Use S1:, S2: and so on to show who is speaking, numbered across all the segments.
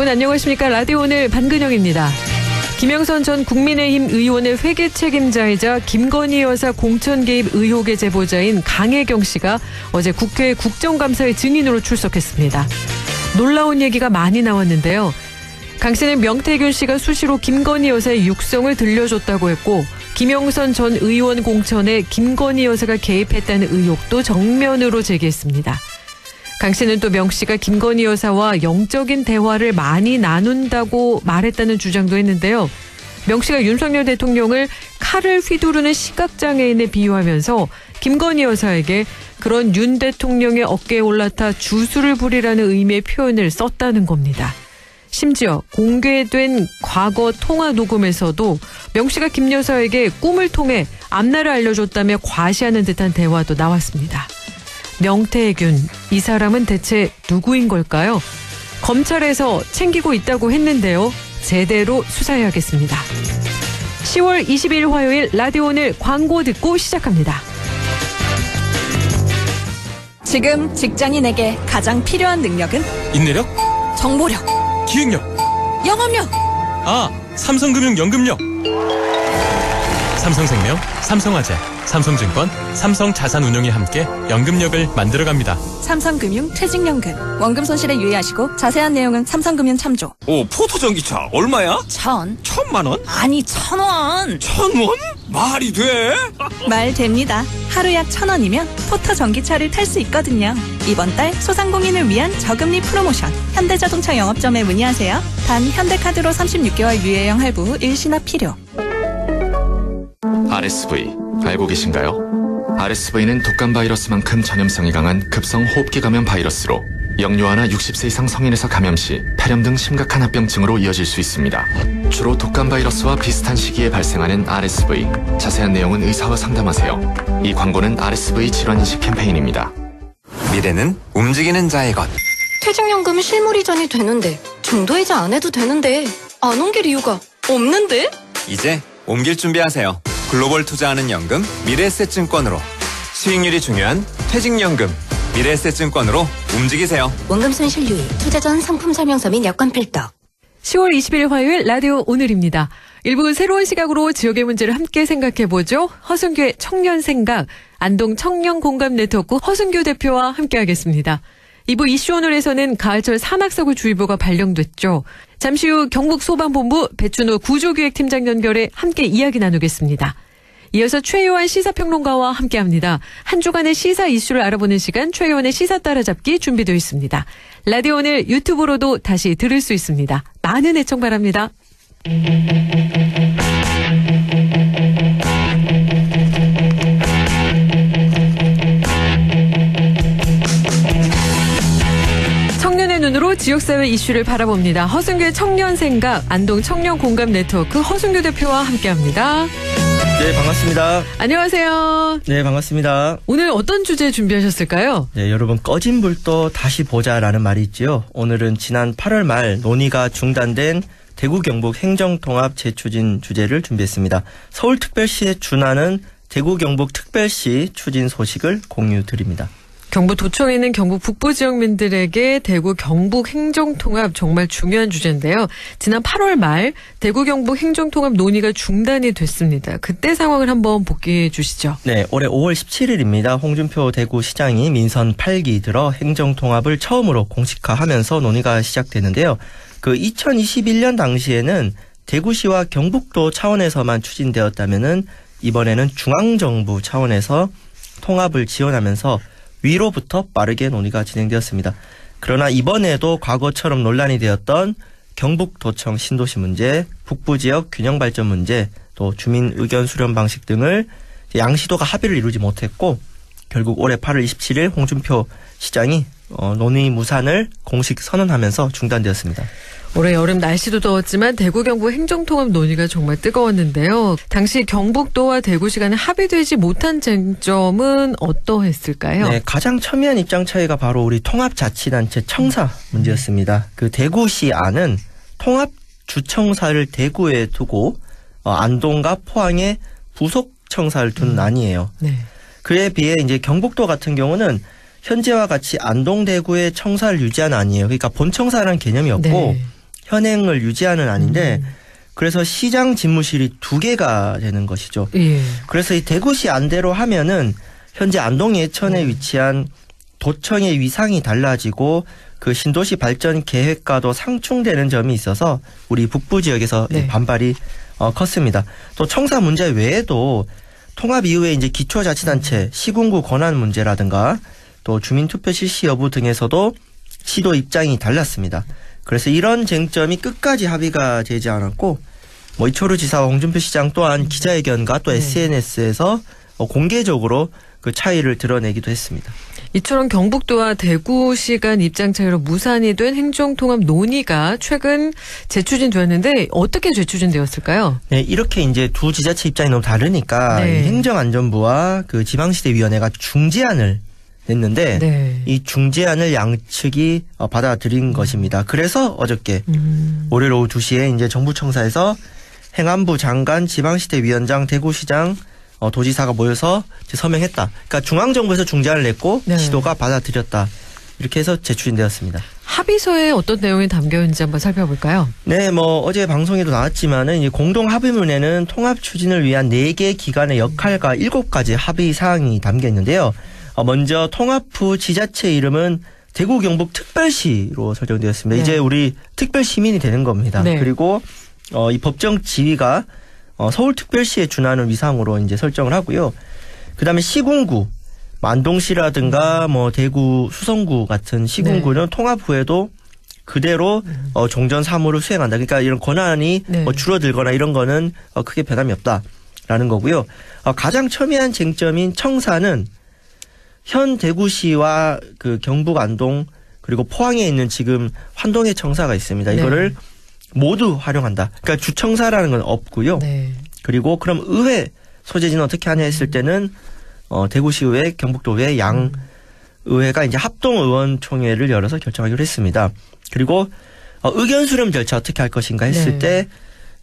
S1: 여러분 안녕하십니까. 라디오 오늘 반근영입니다. 김영선 전 국민의힘 의원의 회계 책임자이자 김건희 여사 공천 개입 의혹의 제보자인 강혜경 씨가 어제 국회 국정감사의 증인으로 출석했습니다. 놀라운 얘기가 많이 나왔는데요. 강 씨는 명태균 씨가 수시로 김건희 여사의 육성을 들려줬다고 했고, 김영선 전 의원 공천에 김건희 여사가 개입했다는 의혹도 정면으로 제기했습니다. 강 씨는 또 명 씨가 김건희 여사와 영적인 대화를 많이 나눈다고 말했다는 주장도 했는데요. 명 씨가 윤석열 대통령을 칼을 휘두르는 시각장애인에 비유하면서 김건희 여사에게 그런 윤 대통령의 어깨에 올라타 주술을 부리라는 의미의 표현을 썼다는 겁니다. 심지어 공개된 과거 통화 녹음에서도 명 씨가 김 여사에게 꿈을 통해 앞날을 알려줬다며 과시하는 듯한 대화도 나왔습니다. 명태균, 이 사람은 대체 누구인 걸까요? 검찰에서 챙기고 있다고 했는데요. 제대로 수사해야겠습니다. 10월 20일 화요일 라디오 오늘 광고 듣고 시작합니다.
S2: 지금 직장인에게 가장 필요한 능력은?
S3: 인내력?
S2: 정보력,
S3: 기획력,
S2: 영업력.
S3: 삼성금융 연금력. 삼성생명, 삼성화재, 삼성증권, 삼성자산운용이 함께 연금력을 만들어갑니다.
S2: 삼성금융 퇴직연금. 원금 손실에 유의하시고 자세한 내용은 삼성금융 참조.
S4: 오, 포토전기차 얼마야? 1,000만 원?
S2: 아니 1,000원.
S4: 1,000원? 말이 돼?
S2: 말 됩니다. 하루 약 1,000원이면 포터 전기차를 탈 수 있거든요. 이번 달 소상공인을 위한 저금리 프로모션. 현대자동차 영업점에 문의하세요. 단 현대카드로 36개월 유예형 할부 후 일시납 필요.
S5: RSV 알고 계신가요? RSV는 독감 바이러스만큼 전염성이 강한 급성 호흡기 감염 바이러스로 영유아나 60세 이상 성인에서 감염 시 폐렴 등 심각한 합병증으로 이어질 수 있습니다. 주로 독감 바이러스와 비슷한 시기에 발생하는 RSV. 자세한 내용은 의사와 상담하세요. 이 광고는 RSV 질환인식 캠페인입니다.
S6: 미래는 움직이는 자의 것.
S7: 퇴직연금 실물 이전이 되는데 중도이자 안 해도 되는데 안 옮길 이유가 없는데?
S6: 이제 옮길 준비하세요. 글로벌 투자하는 연금 미래에셋증권으로. 수익률이 중요한 퇴직연금 미래에셋증권으로 움직이세요.
S7: 원금 손실 유의, 투자 전 상품 설명서 및 여건 필독.
S1: 10월 20일 화요일 라디오 오늘입니다. 일부 새로운 시각으로 지역의 문제를 함께 생각해보죠. 허순규의 청년생각, 안동 청년공감네트워크 허순규 대표와 함께하겠습니다. 2부 이슈 오늘에서는 가을철 산악서구주의보가 발령됐죠. 잠시 후 경북소방본부 배춘호 구조기획팀장 연결해 함께 이야기 나누겠습니다. 이어서 최요한 시사평론가와 함께합니다. 한 주간의 시사 이슈를 알아보는 시간 최요한의 시사 따라잡기 준비되어 있습니다. 라디오 오늘 유튜브로도 다시 들을 수 있습니다. 많은 애청 바랍니다. 청년의 눈으로 지역사회 이슈를 바라봅니다. 허순규의 청년생각, 안동 청년공감네트워크 허순규 대표와 함께합니다.
S8: 네, 반갑습니다.
S1: 안녕하세요.
S8: 네, 반갑습니다.
S1: 오늘 어떤 주제 준비하셨을까요?
S8: 네, 여러분 꺼진 불도 다시 보자라는 말이 있지요. 오늘은 지난 8월 말 논의가 중단된 대구 경북 행정통합 재추진 주제를 준비했습니다. 서울특별시에 준하는 대구 경북 특별시 추진 소식을 공유드립니다.
S1: 경북도청에 있는 경북 북부 지역민들에게 대구 경북 행정통합 정말 중요한 주제인데요. 지난 8월 말 대구 경북 행정통합 논의가 중단이 됐습니다. 그때 상황을 한번 복귀해 주시죠.
S8: 네, 올해 5월 17일입니다. 홍준표 대구시장이 민선 8기 들어 행정통합을 처음으로 공식화하면서 논의가 시작되는데요. 그 2021년 당시에는 대구시와 경북도 차원에서만 추진되었다면은 이번에는 중앙정부 차원에서 통합을 지원하면서 위로부터 빠르게 논의가 진행되었습니다. 그러나 이번에도 과거처럼 논란이 되었던 경북도청 신도시 문제, 북부지역 균형발전 문제, 또 주민 의견 수렴 방식 등을 양시도가 합의를 이루지 못했고 결국 올해 8월 27일 홍준표 시장이 논의 무산을 공식 선언하면서 중단되었습니다.
S1: 올해 여름 날씨도 더웠지만 대구 경북 행정통합 논의가 정말 뜨거웠는데요. 당시 경북도와 대구시 간에 합의되지 못한 쟁점은 어떠했을까요?
S8: 네, 가장 첨예한 입장 차이가 바로 우리 통합자치단체 청사 문제였습니다. 그 대구시 안은 통합주청사를 대구에 두고 안동과 포항에 부속청사를 둔 안이에요.
S1: 네.
S8: 그에 비해 이제 경북도 같은 경우는 현재와 같이 안동 대구의 청사를 유지한 안이에요. 그러니까 본청사라는 개념이 없고
S1: 네.
S8: 현행을 유지하는 안인데 그래서 시장 집무실이 2개가 되는 것이죠.
S1: 예.
S8: 그래서 이 대구시 안대로 하면은 현재 안동 예천에 위치한 도청의 위상이 달라지고 그 신도시 발전 계획과도 상충되는 점이 있어서 우리 북부 지역에서
S1: 네.
S8: 반발이 컸습니다. 또 청사 문제 외에도 통합 이후에 이제 기초자치단체 시군구 권한 문제라든가 또 주민투표 실시 여부 등에서도 시도 입장이 달랐습니다. 그래서 이런 쟁점이 끝까지 합의가 되지 않았고 이철우 지사와 홍준표 시장 또한 기자회견과 또 SNS에서 공개적으로 그 차이를 드러내기도 했습니다.
S1: 이처럼 경북도와 대구시 간 입장 차이로 무산이 된 행정통합 논의가 최근 재추진되었는데 어떻게 재추진되었을까요?
S8: 네, 이렇게 이제 두 지자체 입장이 너무 다르니까
S1: 네.
S8: 행정안전부와 그 지방시대위원회가 중재안을 냈는데
S1: 네.
S8: 이 중재안을 양측이 받아들인 것입니다. 그래서 어저께 월요일 오후 2시에 이제 정부청사에서 행안부 장관, 지방시대위원장, 대구시장, 도지사가 모여서 서명했다. 그러니까 중앙정부에서 중재안을 냈고
S1: 네.
S8: 시도가 받아들였다. 이렇게 해서 재추진되었습니다.
S1: 합의서에 어떤 내용이 담겨 있는지 한번 살펴볼까요?
S8: 네, 어제 방송에도 나왔지만은 이 공동 합의문에는 통합 추진을 위한 4개 기관의 역할과 7가지 합의 사항이 담겨 있는데요. 먼저 통합 후 지자체 이름은 대구 경북 특별시로 설정되었습니다.
S1: 네.
S8: 이제 우리 특별 시민이 되는 겁니다.
S1: 네.
S8: 그리고 이 법정 지위가 서울특별시에 준하는 위상으로 이제 설정을 하고요. 그다음에 시군구, 안동시라든가 대구 수성구 같은 시군구는 통합 후에도 그대로 종전 사무를 수행한다. 그러니까 이런 권한이 줄어들거나 이런 거는 크게 변함이 없다라는 거고요. 가장 첨예한 쟁점인 청사는 현 대구시와 그 경북 안동 그리고 포항에 있는 지금 환동의 청사가 있습니다. 이거를 모두 활용한다. 그러니까 주청사라는 건 없고요.
S1: 네.
S8: 그리고 그럼 의회 소재지는 어떻게 하냐 했을 때는 대구시의회, 경북도의회 양 의회가 이제 합동의원총회를 열어서 결정하기로 했습니다. 그리고 의견 수렴 절차 어떻게 할 것인가 했을 때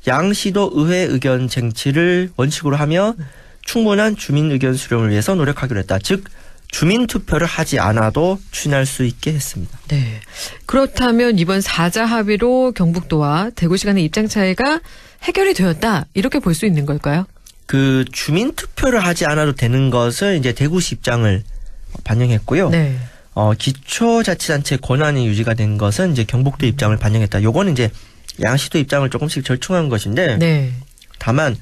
S8: 양시도 의회 의견 쟁취를 원칙으로 하며 충분한 주민 의견 수렴을 위해서 노력하기로 했다. 즉 주민 투표를 하지 않아도 추진할 수 있게 했습니다.
S1: 네. 그렇다면 이번 4자 합의로 경북도와 대구시 간의 입장 차이가 해결이 되었다. 이렇게 볼 수 있는 걸까요?
S8: 그 주민 투표를 하지 않아도 되는 것을 이제 대구시 입장을 반영했고요.
S1: 네.
S8: 기초자치단체 권한이 유지가 된 것은 이제 경북도 입장을 반영했다. 요거는 이제 양시도 입장을 조금씩 절충한 것인데 다만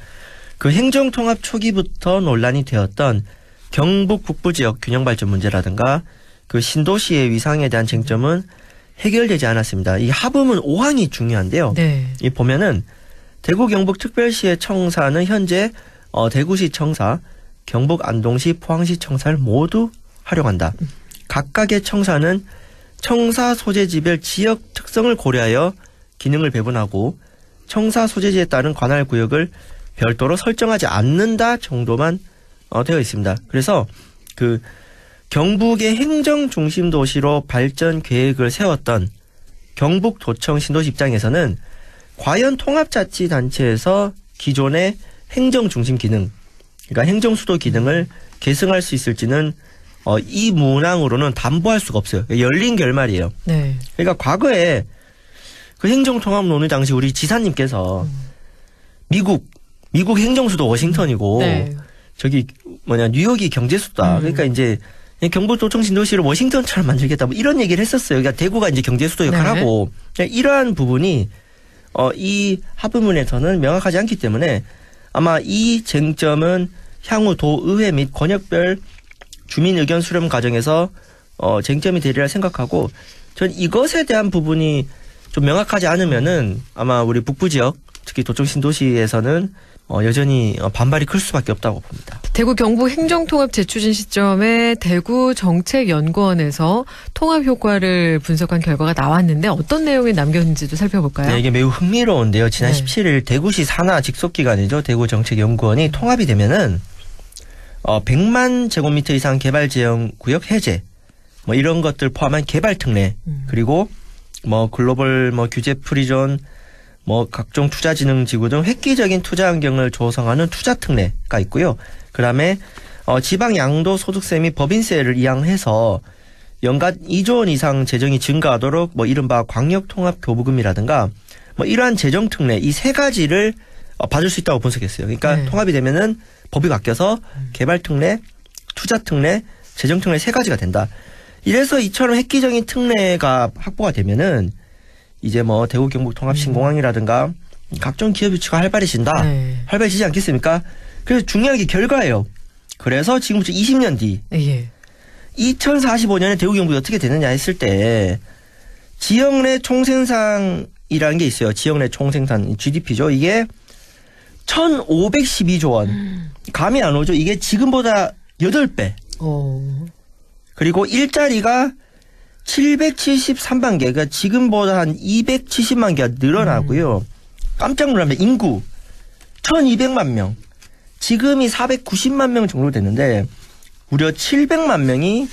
S8: 그 행정통합 초기부터 논란이 되었던 경북 북부 지역 균형 발전 문제라든가 그 신도시의 위상에 대한 쟁점은 해결되지 않았습니다. 이 합의문 5항이 중요한데요. 이 보면은 대구 경북 특별시의 청사는 현재 대구시 청사, 경북 안동시, 포항시 청사를 모두 활용한다. 각각의 청사는 청사 소재지별 지역 특성을 고려하여 기능을 배분하고 청사 소재지에 따른 관할 구역을 별도로 설정하지 않는다 정도만 되어 있습니다. 그래서 그 경북의 행정 중심 도시로 발전 계획을 세웠던 경북도청 신도시 입장에서는 과연 통합자치단체에서 기존의 행정 중심 기능, 그러니까 행정 수도 기능을 계승할 수 있을지는 이 문항으로는 담보할 수가 없어요. 열린 결말이에요. 그러니까 과거에 그 행정통합 논의 당시 우리 지사님께서 미국 행정 수도 워싱턴이고 저기 뉴욕이 경제 수도다. 그러니까 이제 경북도청 신도시를 워싱턴처럼 만들겠다. 이런 얘기를 했었어요. 그러니까 대구가 이제 경제 수도 역할을 하고 이러한 부분이 이 합의문에서는 명확하지 않기 때문에 아마 이 쟁점은 향후 도의회 및 권역별 주민 의견 수렴 과정에서 쟁점이 되리라 생각하고 전 이것에 대한 부분이 좀 명확하지 않으면은 아마 우리 북부 지역 특히 도청 신도시에서는 여전히 반발이 클 수밖에 없다고 봅니다.
S1: 대구 경북 행정통합 재추진 시점에 대구 정책연구원에서 통합 효과를 분석한 결과가 나왔는데 어떤 내용이 남겼는지도 살펴볼까요?
S8: 네, 이게 매우 흥미로운데요. 지난 17일 대구시 산하 직속기관이죠. 대구 정책연구원이 통합이 되면은 100만 제곱미터 이상 개발제한구역 해제 이런 것들 포함한 개발특례 그리고 글로벌 규제 프리존 각종 투자진흥지구 등 획기적인 투자 환경을 조성하는 투자특례가 있고요. 그다음에 지방 양도소득세 및 법인세를 이양해서 연간 2조 원 이상 재정이 증가하도록 뭐 이른바 광역통합교부금이라든가 뭐 이러한 재정 특례 이 세 가지를 받을 수 있다고 분석했어요. 그러니까
S1: 네.
S8: 통합이 되면은 법이 바뀌어서 개발 특례, 투자 특례, 재정 특례 세 가지가 된다. 이래서 이처럼 획기적인 특례가 확보가 되면은 이제 뭐 대구 경북 통합 신공항이라든가 각종 기업 유치가 활발해진다.
S1: 네.
S8: 활발해지지 않겠습니까? 그래서 중요한 게 결과예요. 그래서 지금부터 20년 뒤
S1: 예.
S8: 2045년에 대구 경북이 어떻게 되느냐 했을 때 지역 내 총생산이라는 게 있어요. 지역 내 총생산 GDP죠. 이게 1,512조 원. 감이 안 오죠. 이게 지금보다 8배. 그리고 일자리가 773만 개. 그러니까 지금보다 한 270만 개가 늘어나고요. 깜짝 놀랍니다. 인구 1,200만 명. 지금이 490만 명 정도 되는데 무려 700만 명이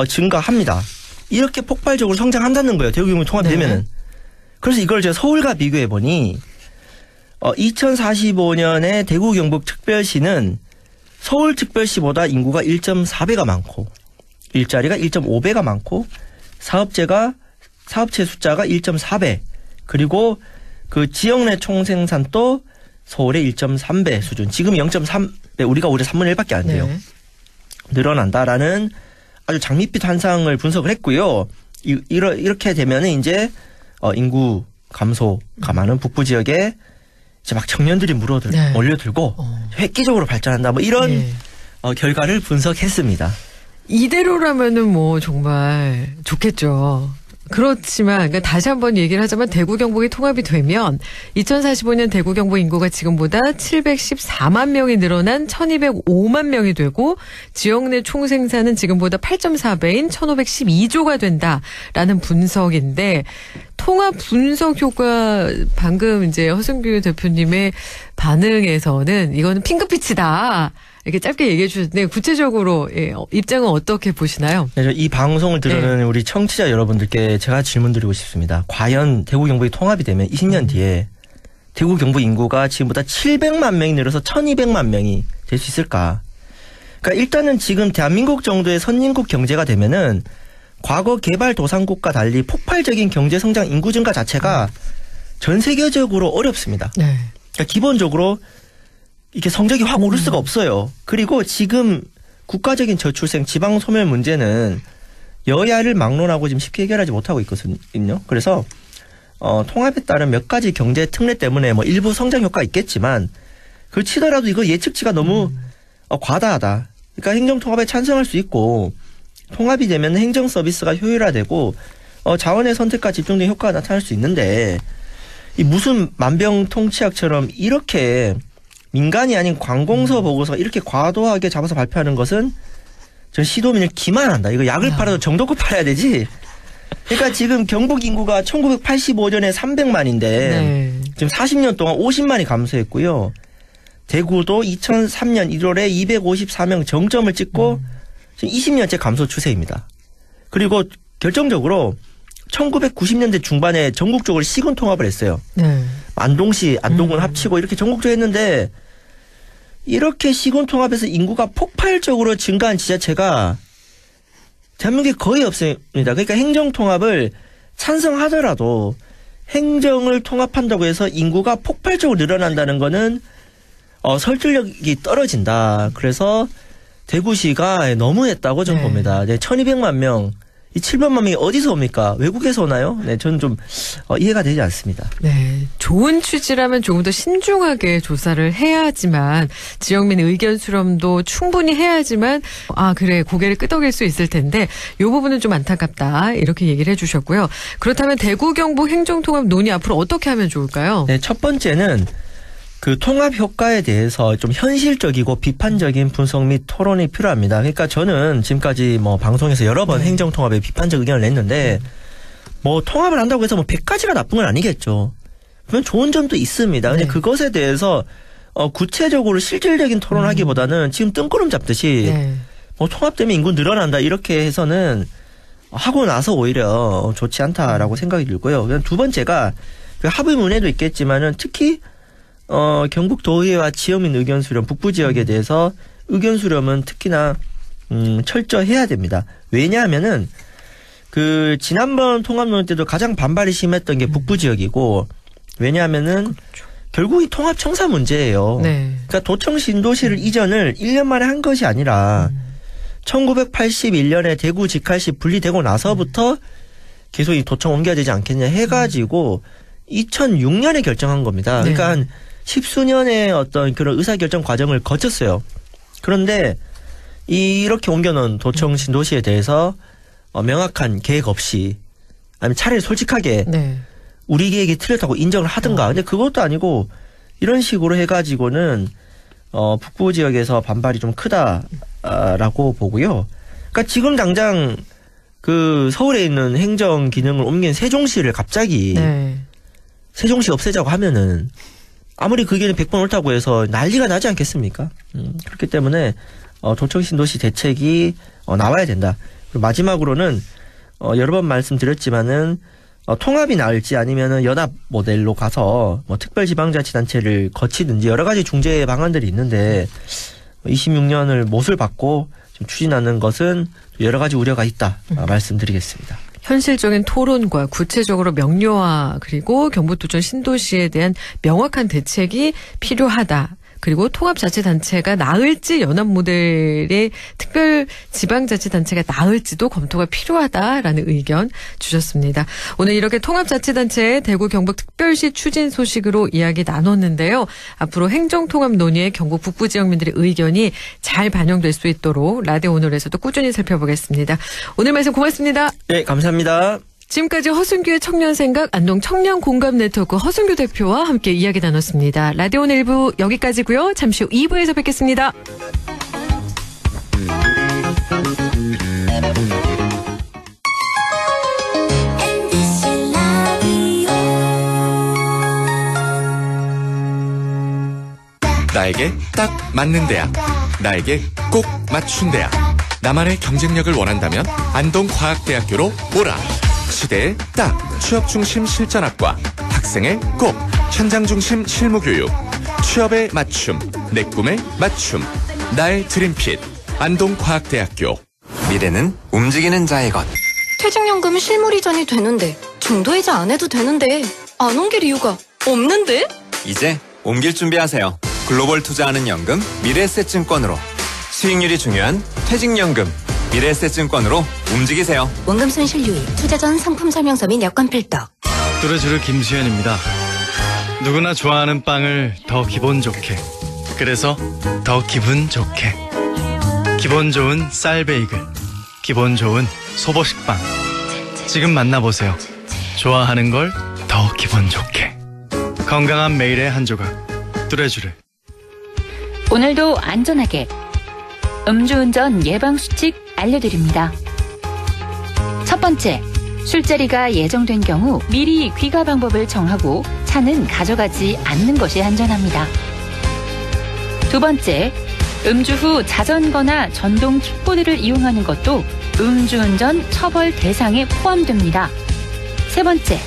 S8: 증가합니다. 이렇게 폭발적으로 성장한다는 거예요. 대구 경북 통합되면은. 네. 그래서 이걸 제가 서울과 비교해 보니 2045년에 대구 경북 특별시는 서울 특별시보다 인구가 1.4배가 많고 일자리가 1.5배가 많고 사업체 숫자가 1.4배 그리고 그 지역 내 총생산도 서울의 1.3배 수준. 지금 0.3배 우리가 올해 3분의 1밖에 안 돼요. 네. 늘어난다라는 아주 장밋빛 환상을 분석을 했고요. 이렇게 되면은 이제 인구 감소가 많은 북부 지역에 이제 막 청년들이 몰려들고 획기적으로 발전한다. 뭐 이런 결과를 분석했습니다.
S1: 이대로라면은 뭐 정말 좋겠죠. 그렇지만 그러니까 다시 한번 얘기를 하자면 대구 경북이 통합이 되면 2045년 대구 경북 인구가 지금보다 714만 명이 늘어난 1,205만 명이 되고 지역 내 총생산은 지금보다 8.4배인 1,512조가 된다라는 분석인데 통합 분석 효과 방금 이제 허승규 대표님의 반응에서는 이거는 핑크빛이다. 이렇게 짧게 얘기해 주셨는데 구체적으로 입장은 어떻게 보시나요?
S8: 네, 이 방송을 들으는 우리 청취자 여러분들께 제가 질문드리고 싶습니다. 과연 대구 경북이 통합이 되면 20년 뒤에 대구 경북 인구가 지금보다 700만 명이 늘어서 1,200만 명이 될 수 있을까? 그러니까 일단은 지금 대한민국 정도의 선진국 경제가 되면은 과거 개발도상국과 달리 폭발적인 경제 성장 인구 증가 자체가 전 세계적으로 어렵습니다. 네. 그러니까 기본적으로 이게 성적이 확 오를 수가 없어요. 그리고 지금 국가적인 저출생 지방 소멸 문제는 여야를 막론하고 지금 쉽게 해결하지 못하고 있거든요. 그래서 통합에 따른 몇 가지 경제 특례 때문에 뭐 일부 성장 효과가 있겠지만 그걸 치더라도 이거 예측치가 너무 과다하다. 그러니까 행정 통합에 찬성할 수 있고 통합이 되면 행정 서비스가 효율화되고 자원의 선택과 집중 등 효과가 나타날 수 있는데 이 무슨 만병통치약처럼 이렇게 민간이 아닌 관공서 보고서 이렇게 과도하게 잡아서 발표하는 것은 전 시도민을 기만한다. 이거 약을 팔아도 정도껏 팔아야 되지. 그러니까 지금 경북 인구가 1985년에 300만인데 지금 40년 동안 50만이 감소했고요. 대구도 2003년 1월에 254명 정점을 찍고 지금 20년째 감소 추세입니다. 그리고 결정적으로 1990년대 중반에 전국적으로 시군 통합을 했어요. 안동시, 안동군 합치고 이렇게 전국적으로 했는데 이렇게 시군 통합해서 인구가 폭발적으로 증가한 지자체가 대한민국에 거의 없습니다. 그러니까 행정 통합을 찬성하더라도 행정을 통합한다고 해서 인구가 폭발적으로 늘어난다는 거는 설득력이 떨어진다. 그래서 대구시가 너무했다고 저는 봅니다. 1,200만 명. 이 700만 명이 어디서 옵니까? 외국에서 오나요? 네, 저는 좀 이해가 되지 않습니다.
S1: 네, 좋은 취지라면 조금 더 신중하게 조사를 해야지만 지역민 의견 수렴도 충분히 해야지만 그래 고개를 끄덕일 수 있을 텐데 이 부분은 좀 안타깝다 이렇게 얘기를 해주셨고요. 그렇다면 대구 경북 행정통합 논의 앞으로 어떻게 하면 좋을까요?
S8: 네, 첫 번째는 그 통합 효과에 대해서 좀 현실적이고 비판적인 분석 및 토론이 필요합니다. 그러니까 저는 지금까지 뭐 방송에서 여러 번 행정 통합에 비판적 의견을 냈는데 뭐 통합을 한다고 해서 뭐 100가지가 나쁜 건 아니겠죠. 그러면 좋은 점도 있습니다. 근데 그것에 대해서 구체적으로 실질적인 토론하기보다는 지금 뜬구름 잡듯이 뭐 통합되면 인구 늘어난다 이렇게 해서는 하고 나서 오히려 좋지 않다라고 생각이 들고요. 두 번째가 그 합의문에도 있겠지만은 특히 경북 도의회와 지역민 의견 수렴, 북부 지역에 대해서 의견 수렴은 특히나 철저해야 됩니다. 왜냐하면은 그 지난번 통합논의 때도 가장 반발이 심했던 게 북부 지역이고 왜냐하면은
S1: 그렇죠.
S8: 결국 이 통합 청사 문제예요.
S1: 네.
S8: 그러니까 도청 신도시를 이전을 1년 만에 한 것이 아니라 1981년에 대구 직할시 분리되고 나서부터 계속 이 도청 옮겨야 되지 않겠냐 해가지고 2006년에 결정한 겁니다. 그러니까 한 10수년의 어떤 그런 의사결정 과정을 거쳤어요. 그런데 이렇게 옮겨놓은 도청 신도시에 대해서 명확한 계획 없이 아니면 차라리 솔직하게
S1: 네.
S8: 우리 계획이 틀렸다고 인정을 하든가. 근데 그것도 아니고 이런 식으로 해가지고는 북부 지역에서 반발이 좀 크다라고 보고요. 그러니까 지금 당장 그 서울에 있는 행정 기능을 옮긴 세종시를 갑자기
S1: 네.
S8: 세종시 없애자고 하면은 아무리 그게 100번 옳다고 해서 난리가 나지 않겠습니까? 그렇기 때문에 도청 신도시 대책이 나와야 된다. 그리고 마지막으로는 여러 번 말씀드렸지만은 통합이 나을지 아니면은 연합 모델로 가서 뭐 특별지방자치단체를 거치든지 여러 가지 중재 방안들이 있는데 26년을 못을 받고 좀 추진하는 것은 여러 가지 우려가 있다 말씀드리겠습니다.
S1: 현실적인 토론과 구체적으로 명료화 그리고 경북도청 신도시에 대한 명확한 대책이 필요하다. 그리고 통합자치단체가 나을지 연합 모델의 특별지방자치단체가 나을지도 검토가 필요하다라는 의견 주셨습니다. 오늘 이렇게 통합자치단체 대구 경북 특별시 추진 소식으로 이야기 나눴는데요. 앞으로 행정통합 논의에 경북 북부 지역민들의 의견이 잘 반영될 수 있도록 라디오 오늘에서도 꾸준히 살펴보겠습니다. 오늘 말씀 고맙습니다.
S8: 네, 감사합니다.
S1: 지금까지 허순규의 청년생각 안동 청년공감네트워크 허순규 대표와 함께 이야기 나눴습니다. 라디오 오늘 1부 여기까지고요. 잠시 후 2부에서 뵙겠습니다.
S5: 나에게 딱 맞는 대학, 나에게 꼭 맞춘 대학. 나만의 경쟁력을 원한다면 안동과학대학교로 오라. 시대에 딱 취업 중심 실전학과, 학생의 꼭 현장 중심 실무교육, 취업에 맞춤, 내 꿈에 맞춤, 나의 드림핏 안동과학대학교.
S6: 미래는 움직이는 자의 것.
S7: 퇴직연금 실물 이전이 되는데 중도이자 안 해도 되는데 안 옮길 이유가 없는데?
S6: 이제 옮길 준비하세요. 글로벌 투자하는 연금 미래에셋증권으로. 수익률이 중요한 퇴직연금 미래에셋증권으로 움직이세요.
S7: 원금 손실 유의, 투자 전 상품 설명서 및 여건 필독.
S9: 뚜레쥬르 김수현입니다. 누구나 좋아하는 빵을 더 기본 좋게, 그래서 더 기분 좋게. 기본 좋은 쌀 베이글, 기본 좋은 소보식빵. 지금 만나보세요. 좋아하는 걸 더 기분 좋게. 건강한 매일의 한 조각, 뚜레쥬르.
S10: 오늘도 안전하게 음주운전 예방수칙 알려드립니다. 첫 번째, 술자리가 예정된 경우 미리 귀가 방법을 정하고 차는 가져가지 않는 것이 안전합니다. 두 번째, 음주 후 자전거나 전동 킥보드를 이용하는 것도 음주운전 처벌 대상에 포함됩니다. 세 번째,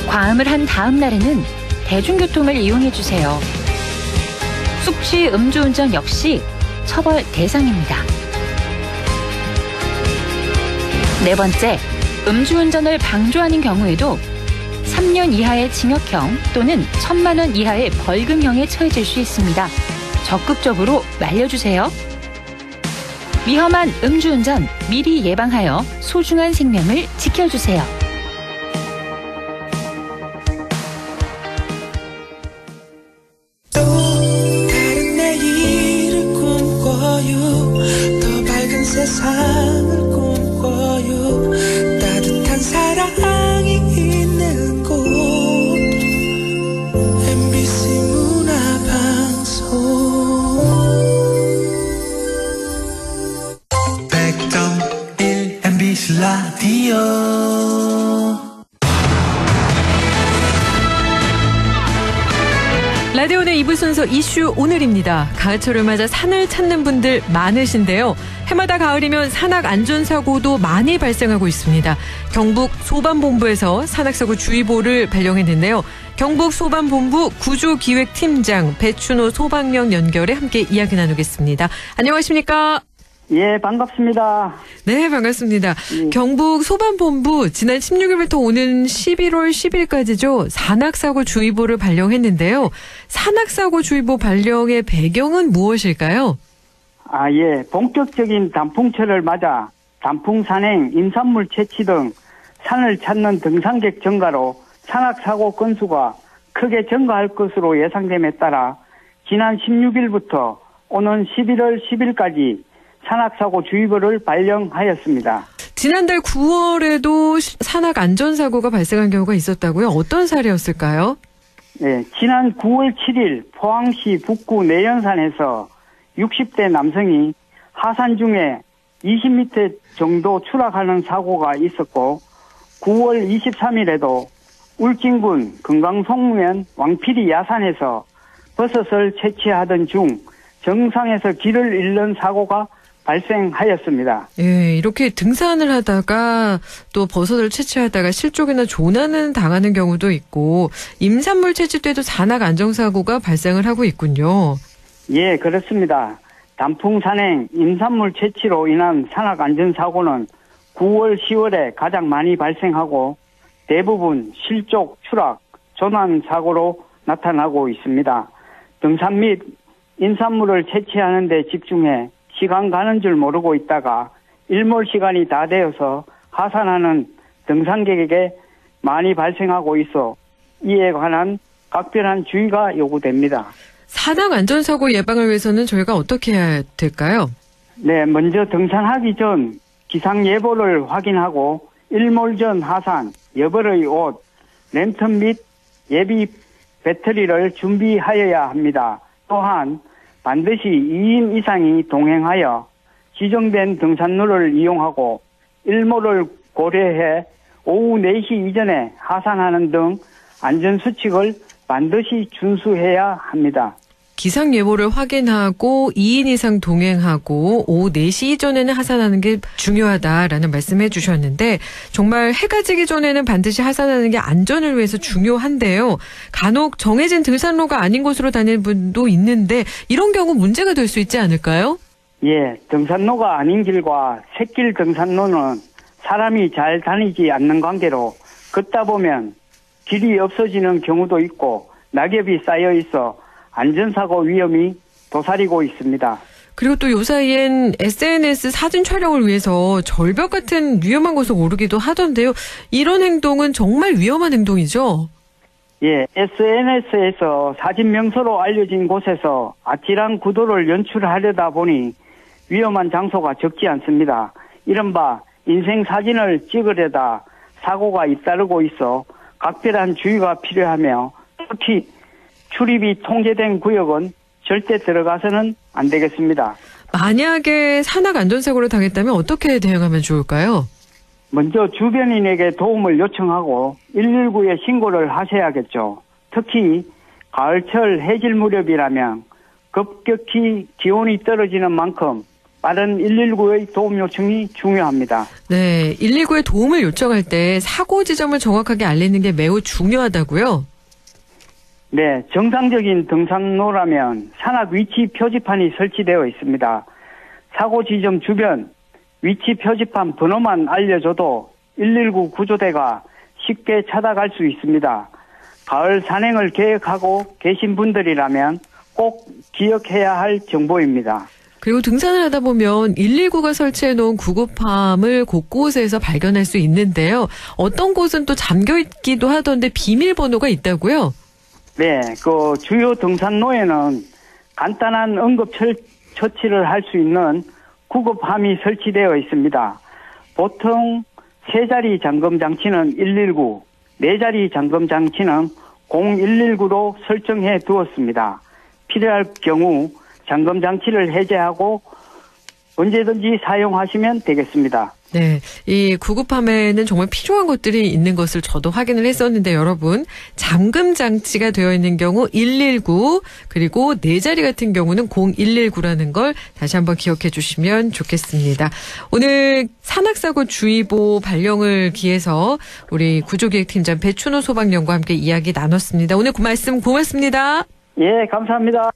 S10: 과음을 한 다음 날에는 대중교통을 이용해주세요. 숙취 음주운전 역시 처벌 대상입니다. 네 번째, 음주운전을 방조하는 경우에도 3년 이하의 징역형 또는 1,000만 원 이하의 벌금형에 처해질 수 있습니다. 적극적으로 말려주세요. 위험한 음주운전 미리 예방하여 소중한 생명을 지켜주세요.
S11: 세상을 꿈꿔요. 따뜻한 사랑이 있는 곳 MBC 문화방송 100.1 MBC 라디오.
S1: 라디오 오늘 2부 순서 이슈 오늘입니다. 가을철을 맞아 산을 찾는 분들 많으신데요. 해마다 가을이면 산악 안전사고도 많이 발생하고 있습니다. 경북 소방본부에서 산악사고 주의보를 발령했는데요. 경북 소방본부 구조기획팀장 배춘호 소방령 연결해 함께 이야기 나누겠습니다. 안녕하십니까?
S12: 예, 반갑습니다.
S1: 네, 반갑습니다. 경북 소방본부 지난 16일부터 오는 11월 10일까지죠. 산악사고 주의보를 발령했는데요. 산악사고 주의보 발령의 배경은 무엇일까요?
S12: 예. 본격적인 단풍철을 맞아 단풍 산행, 임산물 채취 등 산을 찾는 등산객 증가로 산악사고 건수가 크게 증가할 것으로 예상됨에 따라 지난 16일부터 오는 11월 10일까지 산악사고 주의보를 발령하였습니다.
S1: 지난달 9월에도 산악 안전사고가 발생한 경우가 있었다고요? 어떤 사례였을까요?
S12: 네, 지난 9월 7일 포항시 북구 내연산에서 60대 남성이 하산 중에 20m 정도 추락하는 사고가 있었고 9월 23일에도 울진군 금강송면 왕피리 야산에서 버섯을 채취하던 중 정상에서 길을 잃는 사고가 발생하였습니다.
S1: 예, 이렇게 등산을 하다가 또 버섯을 채취하다가 실족이나 조난을 당하는 경우도 있고 임산물 채취 때도 산악 안전사고가 발생을 하고 있군요.
S12: 예, 그렇습니다. 단풍 산행, 임산물 채취로 인한 산악 안전사고는 9월, 10월에 가장 많이 발생하고 대부분 실족, 추락, 조난 사고로 나타나고 있습니다. 등산 및 임산물을 채취하는 데 집중해 시간 가는 줄 모르고 있다가 일몰 시간이 다 되어서 하산하는 등산객에게 많이 발생하고 있어 이에 관한 각별한 주의가 요구됩니다.
S1: 산악 안전사고 예방을 위해서는 저희가 어떻게 해야 될까요?
S12: 네, 먼저 등산하기 전 기상예보를 확인하고 일몰 전 하산, 여벌의 옷, 랜턴 및 예비 배터리를 준비하여야 합니다. 또한 반드시 2인 이상이 동행하여 지정된 등산로를 이용하고 일몰을 고려해 오후 4시 이전에 하산하는 등 안전수칙을 반드시 준수해야 합니다.
S1: 기상예보를 확인하고 2인 이상 동행하고 오후 4시 이전에는 하산하는 게 중요하다라는 말씀해 주셨는데 정말 해가 지기 전에는 반드시 하산하는 게 안전을 위해서 중요한데요. 간혹 정해진 등산로가 아닌 곳으로 다니는 분도 있는데 이런 경우 문제가 될 수 있지 않을까요?
S12: 예, 등산로가 아닌 길과 샛길 등산로는 사람이 잘 다니지 않는 관계로 걷다 보면 길이 없어지는 경우도 있고 낙엽이 쌓여 있어 안전사고 위험이 도사리고 있습니다.
S1: 그리고 또 요사이엔 SNS 사진 촬영을 위해서 절벽 같은 위험한 곳을 오르기도 하던데요. 이런 행동은 정말 위험한 행동이죠?
S12: 예, SNS에서 사진 명소로 알려진 곳에서 아찔한 구도를 연출하려다 보니 위험한 장소가 적지 않습니다. 이른바 인생 사진을 찍으려다 사고가 잇따르고 있어 각별한 주의가 필요하며 특히 출입이 통제된 구역은 절대 들어가서는 안 되겠습니다.
S1: 만약에 산악 안전사고를 당했다면 어떻게 대응하면 좋을까요?
S12: 먼저 주변인에게 도움을 요청하고 119에 신고를 하셔야겠죠. 특히 가을철 해질 무렵이라면 급격히 기온이 떨어지는 만큼 빠른 119의 도움 요청이 중요합니다.
S1: 네, 119에 도움을 요청할 때 사고 지점을 정확하게 알리는 게 매우 중요하다고요?
S12: 네, 정상적인 등산로라면 산악 위치 표지판이 설치되어 있습니다. 사고 지점 주변 위치 표지판 번호만 알려줘도 119 구조대가 쉽게 찾아갈 수 있습니다. 가을 산행을 계획하고 계신 분들이라면 꼭 기억해야 할 정보입니다.
S1: 그리고 등산을 하다 보면 119가 설치해놓은 구급함을 곳곳에서 발견할 수 있는데요. 어떤 곳은 또 잠겨있기도 하던데 비밀번호가 있다고요?
S12: 네, 그 주요 등산로에는 간단한 응급 처치를 할 수 있는 구급함이 설치되어 있습니다. 보통 3자리 잠금 장치는 119, 4자리 잠금 장치는 0119로 설정해 두었습니다. 필요할 경우 잠금 장치를 해제하고 언제든지 사용하시면 되겠습니다.
S1: 네, 이 구급함에는 정말 필요한 것들이 있는 것을 저도 확인을 했었는데 여러분 잠금 장치가 되어 있는 경우 119 그리고 4자리 같은 경우는 0119라는 걸 다시 한번 기억해 주시면 좋겠습니다. 오늘 산악사고 주의보 발령을 기해서 우리 구조기획팀장 배춘호 소방연구와 함께 이야기 나눴습니다. 오늘 그 말씀 고맙습니다.
S12: 예, 감사합니다.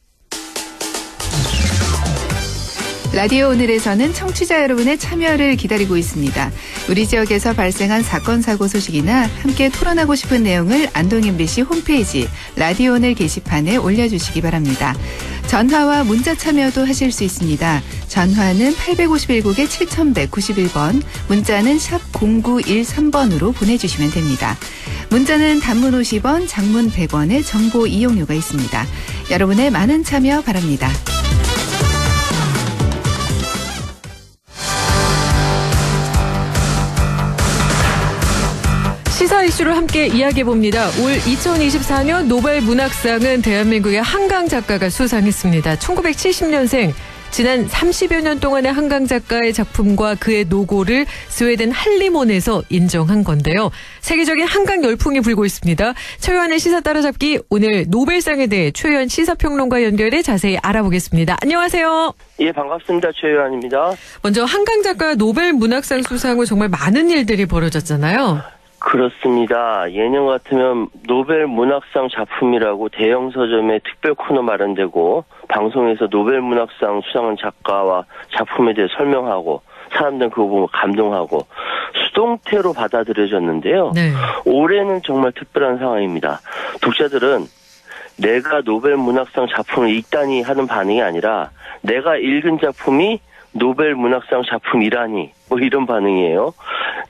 S13: 라디오 오늘에서는 청취자 여러분의 참여를 기다리고 있습니다. 우리 지역에서 발생한 사건 사고 소식이나 함께 토론하고 싶은 내용을 안동 MBC 홈페이지 라디오 오늘 게시판에 올려주시기 바랍니다. 전화와 문자 참여도 하실 수 있습니다. 전화는 851국에 7191번, 문자는 샵 0913번으로 보내주시면 됩니다. 문자는 단문 50원, 장문 100원의 정보 이용료가 있습니다. 여러분의 많은 참여 바랍니다.
S1: 시사 이슈를 함께 이야기해봅니다. 올 2024년 노벨 문학상은 대한민국의 한강 작가가 수상했습니다. 1970년생, 지난 30여 년 동안의 한강 작가의 작품과 그의 노고를 스웨덴 한림원에서 인정한 건데요. 세계적인 한강 열풍이 불고 있습니다. 최요한의 시사 따라잡기, 오늘 노벨상에 대해 최요한 시사평론가 연결해 자세히 알아보겠습니다. 안녕하세요.
S14: 예, 반갑습니다. 최요한입니다.
S1: 먼저 한강 작가 노벨 문학상 수상 후 정말 많은 일들이 벌어졌잖아요.
S14: 그렇습니다. 예년 같으면 노벨 문학상 작품이라고 대형 서점에 특별 코너 마련되고 방송에서 노벨 문학상 수상한 작가와 작품에 대해 설명하고 사람들은 그거 보면 감동하고 수동태로 받아들여졌는데요. 네. 올해는 정말 특별한 상황입니다. 독자들은 내가 노벨 문학상 작품을 읽다니 하는 반응이 아니라 내가 읽은 작품이 노벨 문학상 작품이라니 뭐 이런 반응이에요.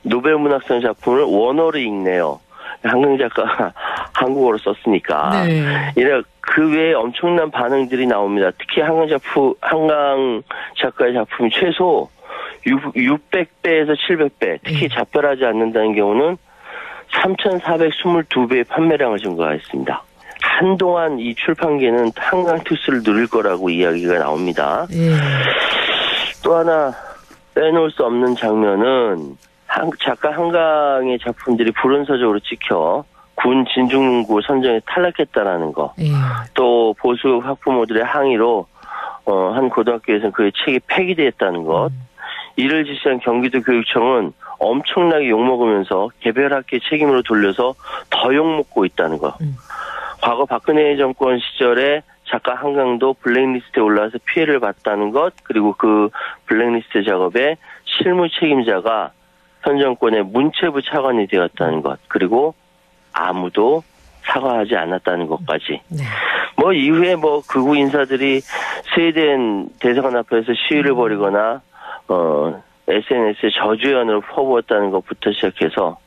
S14: 노벨 문학상 작품을 원어로 읽네요. 한강 작가가 한국어로 썼으니까. 네. 이래 그 외에 엄청난 반응들이 나옵니다. 특히 한강 작가의 작품이 최소 600배에서 700배, 특히 작별하지 않는다는 경우는 3,422배의 판매량을 증가했습니다. 한동안 이 출판계는 한강 투스를 누릴 거라고 이야기가 나옵니다. 또 하나 빼놓을 수 없는 장면은 작가 한강의 작품들이 불운서적으로 찍혀 군 진중구 선정에 탈락했다라는 거. 또 보수 학부모들의 항의로 한 고등학교에서는 그의 책이 폐기되었다는 것. 이를 지시한 경기도 교육청은 엄청나게 욕먹으면서 개별 학교의 책임으로 돌려서 더 욕먹고 있다는 것. 과거 박근혜 정권 시절에 작가 한강도 블랙리스트에 올라와서 피해를 봤다는 것, 그리고 그 블랙리스트 작업에 실무 책임자가 현 정권의 문체부 차관이 되었다는 것, 그리고 아무도 사과하지 않았다는 것까지. 뭐 이후에 뭐 극우 인사들이 스웨덴 대사관 앞에서 시위를 벌이거나 SNS에 저주연으로 퍼부었다는 것부터 시작해서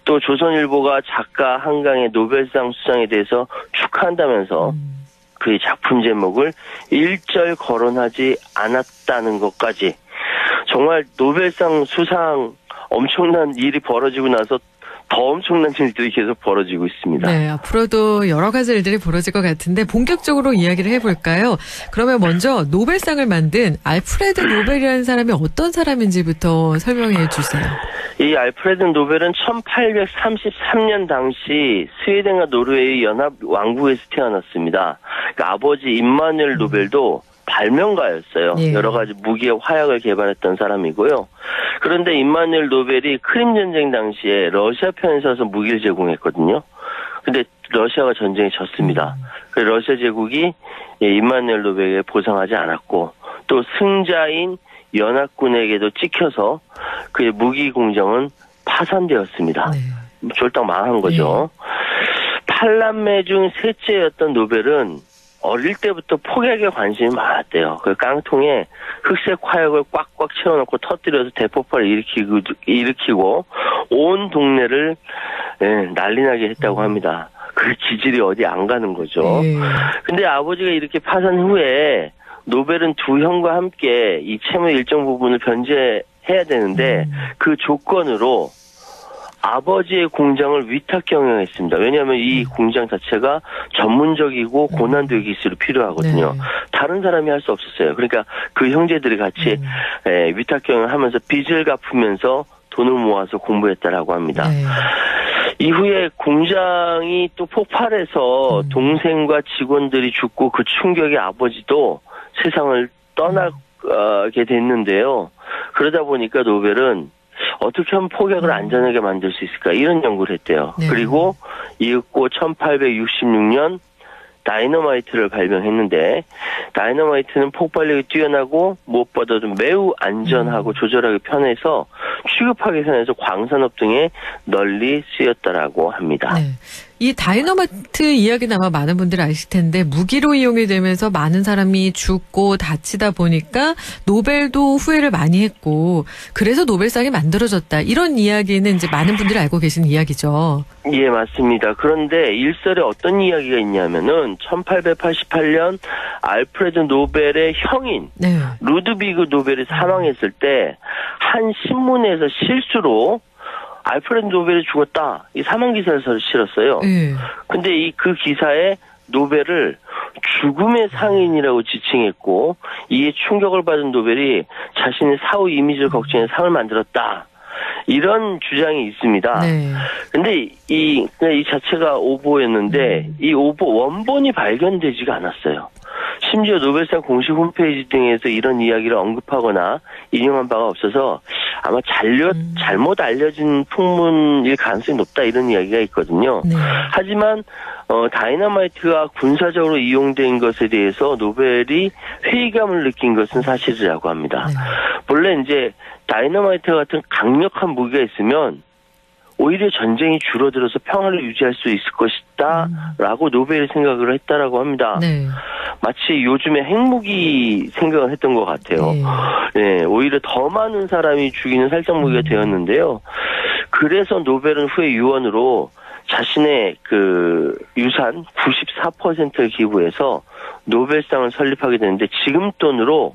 S14: 또 조선일보가 작가 한강의 노벨상 수상에 대해서 축하한다면서 그의 작품 제목을 일절 거론하지 않았다는 것까지 정말 노벨상 수상 엄청난 일이 벌어지고 나서 더 엄청난 일들이 계속 벌어지고 있습니다.
S1: 네, 앞으로도 여러 가지 일들이 벌어질 것 같은데 본격적으로 이야기를 해볼까요? 그러면 먼저 노벨상을 만든 알프레드 노벨이라는 사람이 어떤 사람인지부터 설명해 주세요.
S14: 이 알프레드 노벨은 1833년 당시 스웨덴과 노르웨이 연합 왕국에서 태어났습니다. 그러니까 아버지 임마누엘 노벨도 발명가였어요. 여러 가지 무기의 화약을 개발했던 사람이고요. 그런데 임마누엘 노벨이 크림 전쟁 당시에 러시아 편에 서서 무기를 제공했거든요. 근데 러시아가 전쟁에 졌습니다. 그래서 러시아 제국이 임마누엘 노벨에게 보상하지 않았고 또 승자인 연합군에게도 찍혀서 그의 무기 공장은 파산되었습니다. 쫄딱 망한 거죠. 8남매 중 셋째였던 노벨은 어릴 때부터 폭약에 관심이 많았대요. 그 깡통에 흑색 화약을 꽉꽉 채워놓고 터뜨려서 대폭발을 일으키고 온 동네를 난리나게 했다고 합니다. 그 기질이 어디 안 가는 거죠. 근데 아버지가 이렇게 파산 후에 노벨은 두 형과 함께 이 채무의 일정 부분을 변제해야 되는데 그 조건으로 아버지의 공장을 위탁 경영했습니다. 왜냐하면 이 공장 자체가 전문적이고 고난도의 기술이 필요하거든요. 다른 사람이 할 수 없었어요. 그러니까 그 형제들이 같이 위탁 경영을 하면서 빚을 갚으면서 돈을 모아서 공부했다라고 합니다. 이후에 공장이 또 폭발해서 동생과 직원들이 죽고 그 충격에 아버지도 세상을 떠나게 됐는데요. 그러다 보니까 노벨은 어떻게 하면 폭약을 안전하게 만들 수 있을까 이런 연구를 했대요. 그리고 이윽고 1866년 다이너마이트를 발명했는데 다이너마이트는 폭발력이 뛰어나고 무엇보다도 매우 안전하고 조절하기 편해서 취급하기 편해서 광산업 등에 널리 쓰였다라고 합니다.
S1: 네. 이 다이너마이트 이야기는 아마 많은 분들이 아실 텐데 무기로 이용이 되면서 많은 사람이 죽고 다치다 보니까 노벨도 후회를 많이 했고 그래서 노벨상이 만들어졌다. 이런 이야기는 이제 많은 분들이 알고 계신 이야기죠.
S14: 예, 맞습니다. 그런데 일설에 어떤 이야기가 있냐면은 1888년 알프레드 노벨의 형인 루드비그 노벨이 사망했을 때 한 신문에서 실수로 알프레드 노벨이 죽었다. 이 사망 기사를 실었어요. 근데 그 기사에 노벨을 죽음의 상인이라고 지칭했고 이에 충격을 받은 노벨이 자신의 사후 이미지를 걱정해 상을 만들었다. 이런 주장이 있습니다. 근데 이 자체가 오보였는데 이 오보 원본이 발견되지가 않았어요. 심지어 노벨상 공식 홈페이지 등에서 이런 이야기를 언급하거나 인용한 바가 없어서 아마 잘못 알려진 풍문일 가능성이 높다 이런 이야기가 있거든요. 하지만 다이너마이트가 군사적으로 이용된 것에 대해서 노벨이 회의감을 느낀 것은 사실이라고 합니다. 본래 이제 다이너마이트 같은 강력한 무기가 있으면 오히려 전쟁이 줄어들어서 평화를 유지할 수 있을 것이다라고 노벨이 생각을 했다라고 합니다. 마치 요즘에 핵무기 생각을 했던 것 같아요. 네, 오히려 더 많은 사람이 죽이는 살상무기가 되었는데요. 그래서 노벨은 후에 유언으로 자신의 그 유산 94%를 기부해서 노벨상을 설립하게 되는데 지금 돈으로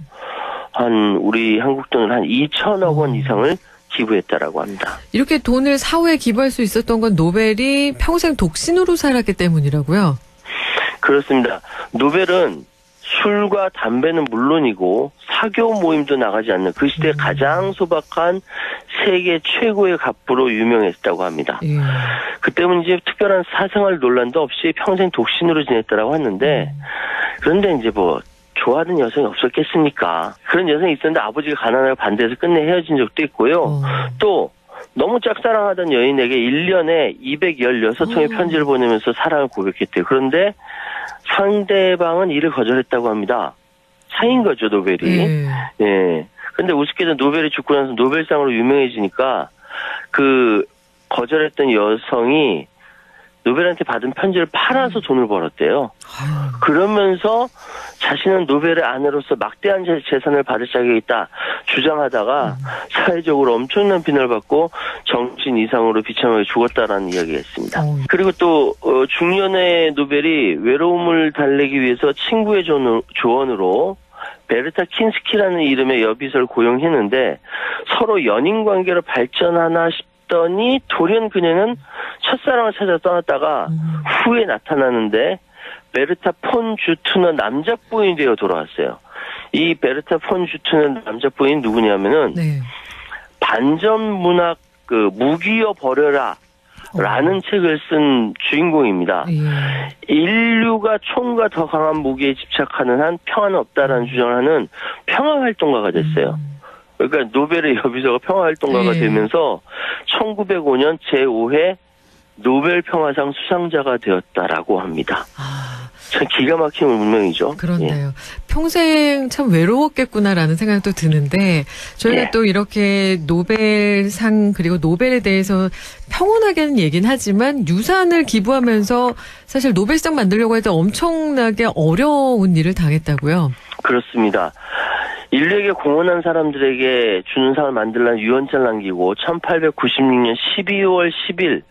S14: 우리 한국 돈으로 한 2천억 원 이상을 기부했다라고 합니다.
S1: 이렇게 돈을 사후에 기부할 수 있었던 건 노벨이 평생 독신으로 살았기 때문이라고요?
S14: 그렇습니다. 노벨은 술과 담배는 물론이고 사교 모임도 나가지 않는 그 시대 가장 소박한 세계 최고의 갑부로 유명했다고 합니다. 그 때문에 이제 특별한 사생활 논란도 없이 평생 독신으로 지냈다라고 하는데 그런데 이제 좋아하는 여성이 없었겠습니까? 그런 여성이 있었는데 아버지가 가난하고 반대해서 끝내 헤어진 적도 있고요. 또 너무 짝사랑하던 여인에게 1년에 216통의 편지를 보내면서 사랑을 고백했대요. 그런데 상대방은 이를 거절했다고 합니다. 사인 거죠, 노벨이. 예. 근데 우습게도 노벨이 죽고 나서 노벨상으로 유명해지니까 그 거절했던 여성이 노벨한테 받은 편지를 팔아서 돈을 벌었대요. 그러면서 자신은 노벨의 아내로서 막대한 재산을 받을 자격이 있다 주장하다가 사회적으로 엄청난 비난을 받고 정신 이상으로 비참하게 죽었다라는 이야기가 있습니다. 그리고 또 중년의 노벨이 외로움을 달래기 위해서 친구의 조언으로 베르타 킨스키라는 이름의 여비서를 고용했는데 서로 연인 관계로 발전하나 싶더니 돌연 그녀는 첫사랑을 찾아 떠났다가 후에 나타나는데 베르타 폰 주트너 남자 부인이 되어 돌아왔어요. 이 베르타 폰 주트너 남자 부인 누구냐면은 반전 문학 무기여 버려라 라는 책을 쓴 주인공입니다. 인류가 총과 더 강한 무기에 집착하는 한 평화는 없다라는 주장을 하는 평화활동가가 됐어요. 그러니까 노벨의 여비서가 평화활동가가 되면서 1905년 제5회 노벨 평화상 수상자가 되었다라고 합니다. 참 기가 막힌 운명이죠.
S1: 그렇네요. 평생 참 외로웠겠구나라는 생각도 드는데 저희가 또 이렇게 노벨상 그리고 노벨에 대해서 평온하게는 얘기는 하지만 유산을 기부하면서 사실 노벨상 만들려고 해도 엄청나게 어려운 일을 당했다고요.
S14: 그렇습니다. 인류에게 공헌한 사람들에게 주는 상을 만들려는 유언장을 남기고 1896년 12월 10일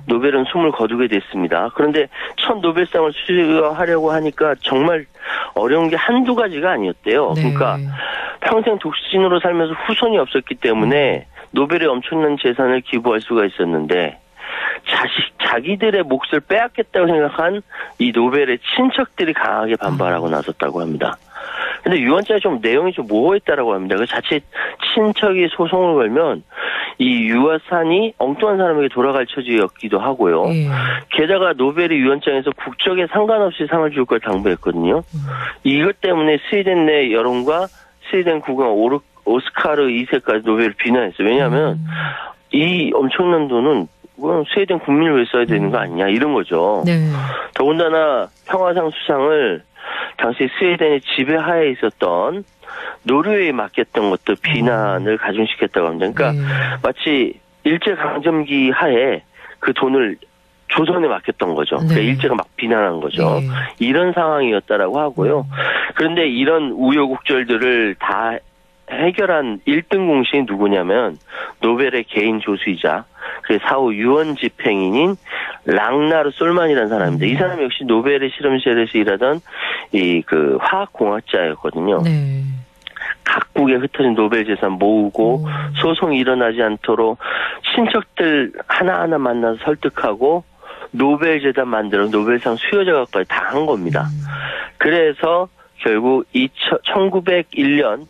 S14: 노벨은 숨을 거두게 됐습니다. 그런데 첫 노벨상을 수여하려고 하니까 정말 어려운 게 한두 가지가 아니었대요. 그러니까 평생 독신으로 살면서 후손이 없었기 때문에 노벨의 엄청난 재산을 기부할 수가 있었는데 자기들의 몫을 빼앗겠다고 생각한 이 노벨의 친척들이 강하게 반발하고 나섰다고 합니다. 근데 유언장에 좀 내용이 좀 모호했다라고 합니다. 그 자칫 친척이 소송을 걸면 이 유산이 엉뚱한 사람에게 돌아갈 처지였기도 하고요. 게다가 노벨이 유언장에서 국적에 상관없이 상을 줄 걸 당부했거든요. 이것 때문에 스웨덴 내 여론과 스웨덴 국왕 오스카르 2세까지 노벨을 비난했어요. 왜냐하면 이 엄청난 돈은 스웨덴 국민을 위해 써야 되는 거 아니냐 이런 거죠.
S1: 네.
S14: 더군다나 평화상 수상을 당시 스웨덴의 지배하에 있었던 노르웨이에 맡겼던 것도 비난을 가중시켰다고 합니다. 그러니까 마치 일제강점기 하에 그 돈을 조선에 맡겼던 거죠. 그러니까 일제가 막 비난한 거죠. 이런 상황이었다라고 하고요. 그런데 이런 우여곡절들을 다 해결한 1등 공신이 누구냐면 노벨의 개인 조수이자 그 사후 유언 집행인인 랑나르 솔만이라는 사람입니다. 이 사람 역시 노벨의 실험실에서 일하던 이 그 화학공학자였거든요. 네. 각국에 흩어진 노벨 재산 모으고 소송이 일어나지 않도록 친척들 하나하나 만나서 설득하고 노벨 재단 만들어 노벨상 수여자까지 다 한 겁니다. 그래서 결국 1901년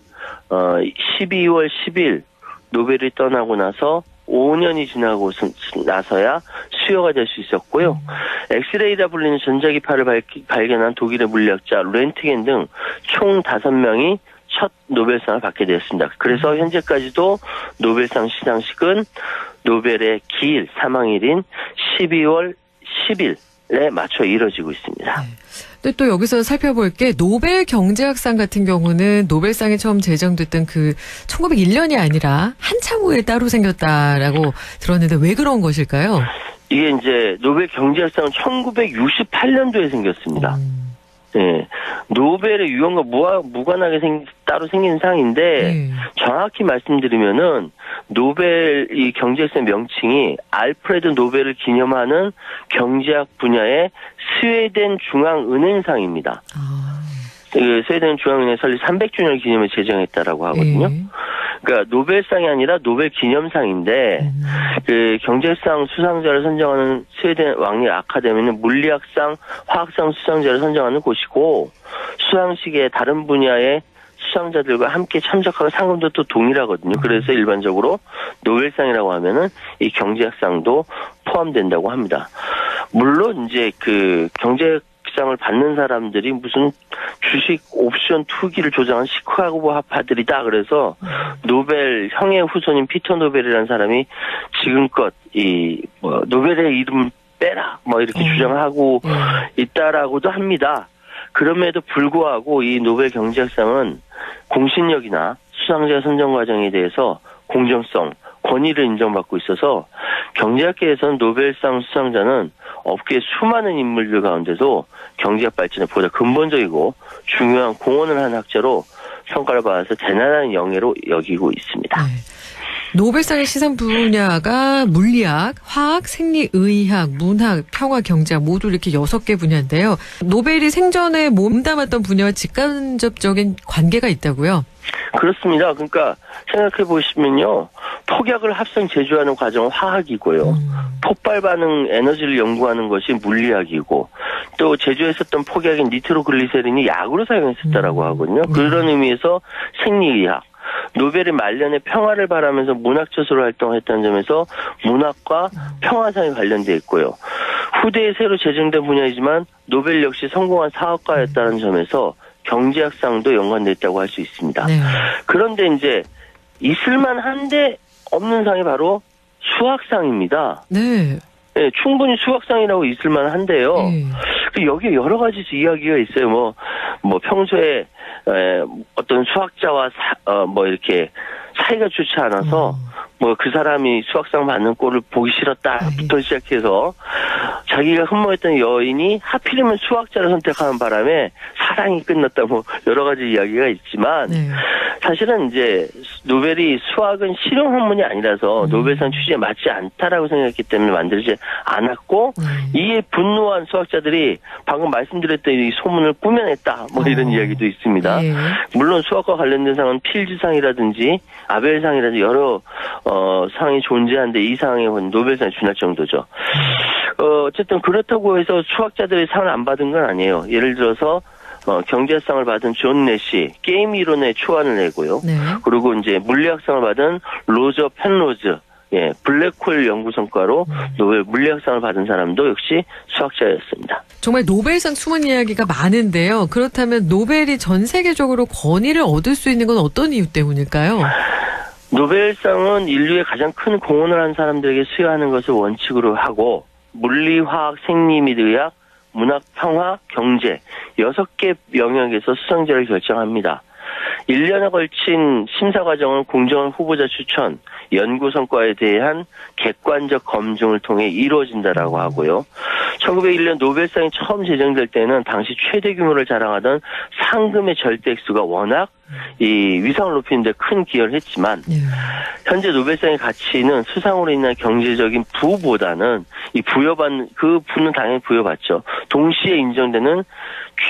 S14: 12월 10일 노벨이 떠나고 나서 5년이 지나고 나서야 수여가 될 수 있었고요. 엑스레이라 불리는 전자기파를 발견한 독일의 물리학자 렌트겐 등 총 5명이 첫 노벨상을 받게 되었습니다. 그래서 현재까지도 노벨상 시상식은 노벨의 기일, 사망일인 12월 10일에 맞춰 이뤄지고 있습니다.
S1: 근데 또 여기서 살펴볼 게 노벨 경제학상 같은 경우는 노벨상이 처음 제정됐던 그 1901년이 아니라 한참 후에 따로 생겼다라고 들었는데 왜 그런 것일까요?
S14: 이게 이제 노벨 경제학상은 1968년도에 생겼습니다. 네, 노벨의 유언과 무관하게 따로 생긴 상인데 정확히 말씀드리면은 노벨 이 경제학상 명칭이 알프레드 노벨을 기념하는 경제학 분야의 스웨덴 중앙은행상입니다. 그 스웨덴 중앙은행 설립 300주년을 기념해 제정했다라고 하거든요. 그러니까 노벨상이 아니라 노벨 기념상인데 그 경제상 수상자를 선정하는 스웨덴 왕립 아카데미는 물리학상, 화학상 수상자를 선정하는 곳이고 수상식에 다른 분야의 수상자들과 함께 참석하고 상금도 또 동일하거든요. 그래서 일반적으로 노벨상이라고 하면은 이 경제학상도 포함된다고 합니다. 물론 이제 그 경제학상을 받는 사람들이 무슨 주식 옵션 투기를 조장한 시카고 합파들이다. 그래서 노벨 형의 후손인 피터 노벨이라는 사람이 지금껏 노벨의 이름 빼라 이렇게 주장하고 있다라고도 합니다. 그럼에도 불구하고 이 노벨 경제학상은 공신력이나 수상자 선정 과정에 대해서 공정성, 권위를 인정받고 있어서 경제학계에서는 노벨상 수상자는 업계의 수많은 인물들 가운데도 경제학 발전에 보다 근본적이고 중요한 공헌을 한 학자로 평가를 받아서 대단한 영예로 여기고 있습니다.
S1: 노벨상의 시상 분야가 물리학, 화학, 생리의학, 문학, 평화, 경제학 모두 이렇게 6개 분야인데요. 노벨이 생전에 몸담았던 분야와 직간접적인 관계가 있다고요?
S14: 그렇습니다. 그러니까 생각해 보시면요. 폭약을 합성 제조하는 과정은 화학이고요. 폭발 반응 에너지를 연구하는 것이 물리학이고 또 제조했었던 폭약인 니트로글리세린이 약으로 사용했었다라고 하거든요. 그런 의미에서 생리의학. 노벨이 말년에 평화를 바라면서 문학 저서로 활동했다는 점에서 문학과 평화상에 관련되어 있고요. 후대에 새로 제정된 분야이지만 노벨 역시 성공한 사업가였다는 점에서 경제학상도 연관되어 있다고 할 수 있습니다. 그런데 이제 있을만한데 없는 상이 바로 수학상입니다. 네, 충분히 수학상이라고 있을만한데요. 여기에 여러 가지 이야기가 있어요. 평소에 어떤 수학자와 이렇게 사이가 좋지 않아서 그 사람이 수학상 받는 꼴을 보기 싫었다부터 시작해서 자기가 흠모했던 여인이 하필이면 수학자를 선택하는 바람에 사랑이 끝났다 여러 가지 이야기가 있지만 사실은 이제 노벨이 수학은 실용 학문이 아니라서 노벨상 취지에 맞지 않다라고 생각했기 때문에 만들지 않았고 이에 분노한 수학자들이 방금 말씀드렸던 이 소문을 꾸며냈다 이런 이야기도 있습니다. 물론 수학과 관련된 상은 필즈상이라든지 아벨상이라든지 여러 상이 존재하는데 이 상에 노벨상에 준할 정도죠. 어쨌든 그렇다고 해서 수학자들이 상을 안 받은 건 아니에요. 예를 들어서 경제상을 받은 존 내시 게임 이론의 초안을 내고요. 그리고 이제 물리학상을 받은 로저 펜로즈 블랙홀 연구 성과로 노벨 물리학상을 받은 사람도 역시 수학자였습니다.
S1: 정말 노벨상 숨은 이야기가 많은데요. 그렇다면 노벨이 전 세계적으로 권위를 얻을 수 있는 건 어떤 이유 때문일까요?
S14: 노벨상은 인류에 가장 큰 공헌을 한 사람들에게 수여하는 것을 원칙으로 하고 물리, 화학, 생리 및 의학, 문학, 평화, 경제 6개 영역에서 수상자를 결정합니다. 1년에 걸친 심사 과정은 공정한 후보자 추천, 연구 성과에 대한 객관적 검증을 통해 이루어진다라고 하고요. 1901년 노벨상이 처음 제정될 때는 당시 최대 규모를 자랑하던 상금의 절대 액수가 워낙 이 위상을 높이는 데 큰 기여를 했지만 현재 노벨상의 가치는 수상으로 인한 경제적인 부보다는 이 부여받는 그 부는 당연히 부여받죠. 동시에 인정되는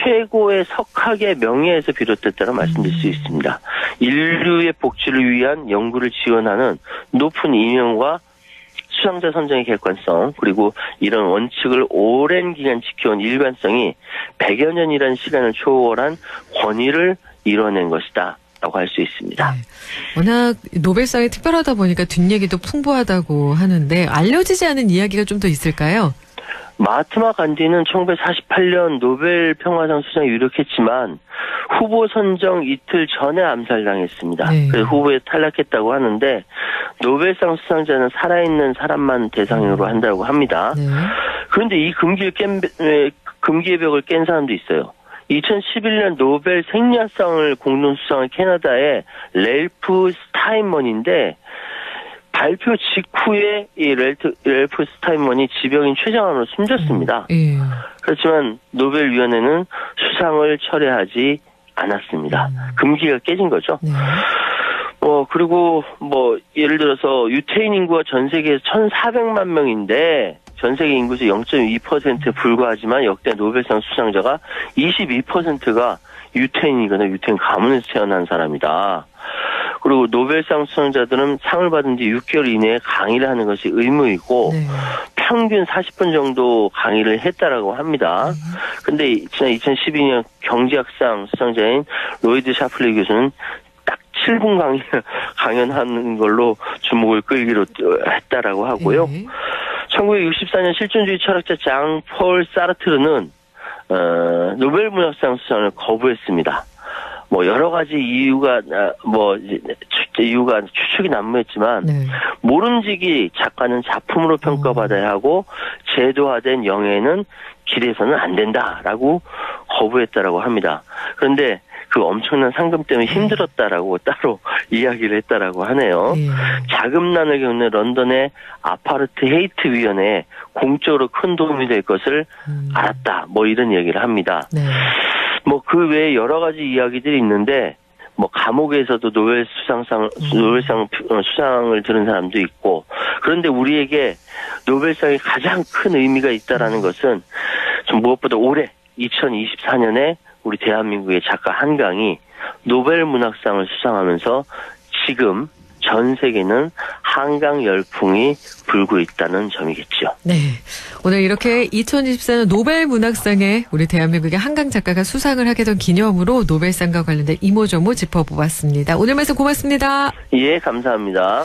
S14: 최고의 석학의 명예에서 비롯됐다고 말씀드릴 수 있습니다. 인류의 복지를 위한 연구를 지원하는 높은 임명과 수상자 선정의 객관성 그리고 이런 원칙을 오랜 기간 지켜온 일관성이 100여 년이라는 시간을 초월한 권위를 이뤄낸 것이다 라고 할 수 있습니다.
S1: 네. 워낙 노벨상이 특별하다 보니까 뒷얘기도 풍부하다고 하는데 알려지지 않은 이야기가 좀 더 있을까요?
S14: 마하트마 간디는 1948년 노벨 평화상 수상에 유력했지만 후보 선정 이틀 전에 암살당했습니다.
S1: 네.
S14: 그래서 후보에 탈락했다고 하는데 노벨상 수상자는 살아있는 사람만 대상으로 한다고 합니다.
S1: 네.
S14: 그런데 이 금기의 벽을 깬 사람도 있어요. 2011년 노벨 생리학상을 공동 수상한 캐나다의 렐프 스타인먼인데 발표 직후에 이 렐프 스타인먼이 지병인 췌장암으로 숨졌습니다. 그렇지만 노벨위원회는 수상을 철회하지 않았습니다. 금기가 깨진 거죠. 그리고 예를 들어서 유태인 인구가 전 세계에서 1,400만 명인데 전 세계 인구에서 0.2%에 불과하지만 역대 노벨상 수상자가 22%가 유태인이거나 유태인 가문에서 태어난 사람이다. 그리고 노벨상 수상자들은 상을 받은 뒤 6개월 이내에 강의를 하는 것이 의무이고 평균 40분 정도 강의를 했다라고 합니다. 근데 지난 2012년 경제학상 수상자인 로이드 샤플리 교수는 딱 7분 강연하는 걸로 주목을 끌기로 했다라고 하고요. 1964년 실존주의 철학자 장폴 사르트르는 노벨 문학상 수상을 거부했습니다. 여러 가지 이유가 추측이 난무했지만 모름지기 작가는 작품으로 평가받아야 하고 제도화된 영예는 길에서는 안 된다라고 거부했다라고 합니다. 그런데 그 엄청난 상금 때문에 힘들었다라고 따로 이야기를 했다라고 하네요. 자금난을 겪는 런던의 아파르트 헤이트 위원회에 공적으로 큰 도움이 될 것을 알았다. 이런 얘기를 합니다. 그 외에 여러 가지 이야기들이 있는데, 감옥에서도 노벨상 수상을 들은 사람도 있고, 그런데 우리에게 노벨상이 가장 큰 의미가 있다라는 것은 무엇보다 올해 2024년에 우리 대한민국의 작가 한강이 노벨 문학상을 수상하면서 지금 전 세계는 한강 열풍이 불고 있다는 점이겠죠.
S1: 네. 오늘 이렇게 2024년 노벨 문학상에 우리 대한민국의 한강 작가가 수상을 하게 된 기념으로 노벨상과 관련된 이모저모 짚어보았습니다. 오늘 말씀 고맙습니다.
S14: 예, 감사합니다.